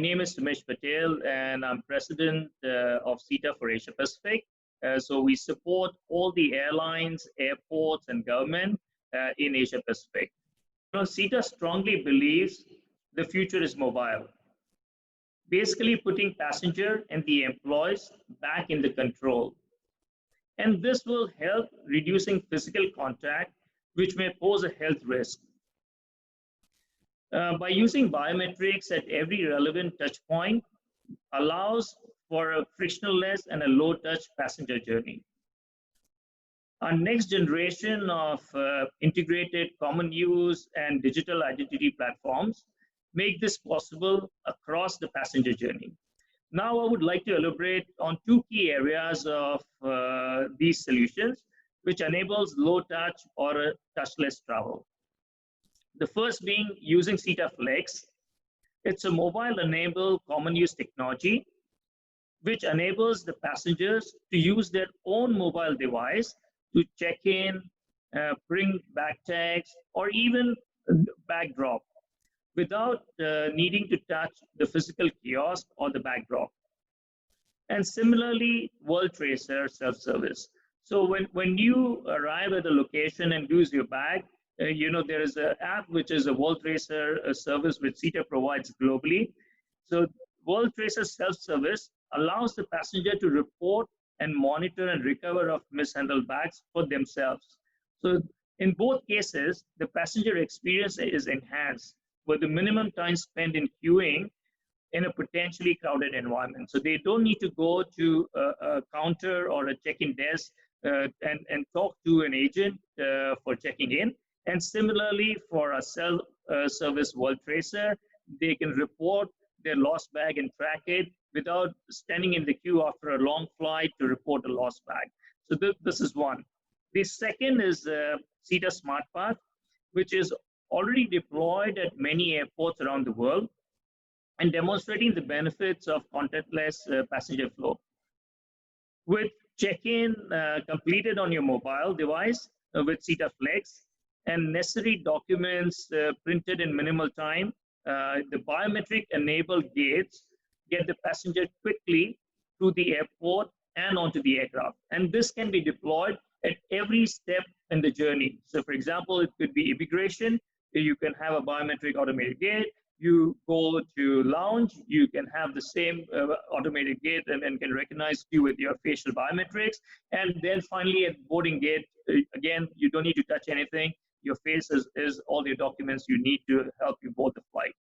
name is Sumesh Patel, and I'm president of SITA for Asia Pacific. So we support all the airlines, airports, and government in Asia Pacific. SITA strongly believes the future is mobile, basically putting passenger and the employees back in the control. And this will help reducing physical contact, which may pose a health risk. By using biometrics at every relevant touch point allows for a frictionless and a low-touch passenger journey. Our next generation of integrated common use and digital identity platforms make this possible across the passenger journey. Now, I would like to elaborate on two key areas of these solutions, which enables low-touch or touchless travel. The first being using SITA Flex. It's a mobile-enabled common use technology, which enables the passengers to use their own mobile device to check in, bring bag tags, or even bag drop without needing to touch the physical kiosk or the bag drop. And similarly, World Tracer self-service. So when you arrive at the location and lose your bag, there is an app which is a World Tracer service which SITA provides globally. So World Tracer self-service allows the passenger to report and monitor and recover of mishandled bags for themselves. So in both cases, the passenger experience is enhanced with the minimum time spent in queuing in a potentially crowded environment. So they don't need to go to a counter or a check-in desk and talk to an agent for checking in. And similarly, for a self-service World Tracer, they can report their lost bag and track it without standing in the queue after a long flight to report a lost bag. So this is one. The second is SITA SmartPath, which is already deployed at many airports around the world and demonstrating the benefits of contactless passenger flow. With check-in completed on your mobile device with SITA Flex and necessary documents printed in minimal time, the biometric-enabled gates get the passenger quickly to the airport and onto the aircraft. And this can be deployed at every step in the journey. So for example, it could be immigration. You can have a biometric automated gate. You go to lounge, you can have the same automated gate and can recognize you with your facial biometrics. And then finally at boarding gate, again, you don't need to touch anything. Your face is all your documents you need to help you board the flight.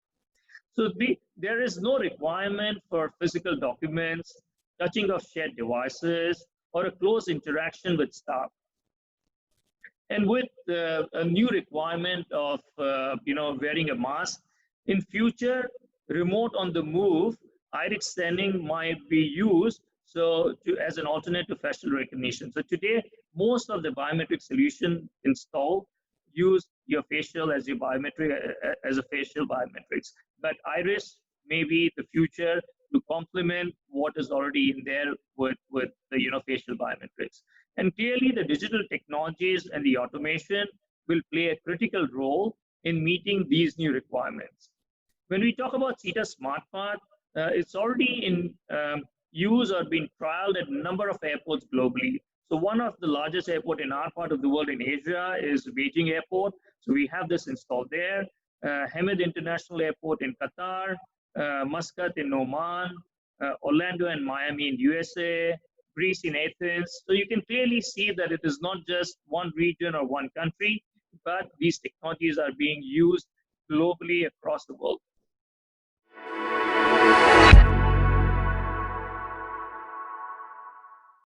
So there is no requirement for physical documents, touching of shared devices, or a close interaction with staff. And with a new requirement of wearing a mask, in future, remote on the move, iris scanning might be used as an alternate to facial recognition. So today, most of the biometric solution installed use your facial as your biometric as a facial biometrics, but iris may be the future to complement what is already in there with the facial biometrics. And clearly, the digital technologies and the automation will play a critical role in meeting these new requirements. When we talk about SITA SmartPath, it's already in use or being trialed at a number of airports globally. So one of the largest airport in our part of the world in Asia is Beijing Airport. So we have this installed there. Hamid International Airport in Qatar, Muscat in Oman, Orlando and Miami in USA, Greece in Athens. So you can clearly see that it is not just one region or one country, but these technologies are being used globally across the world.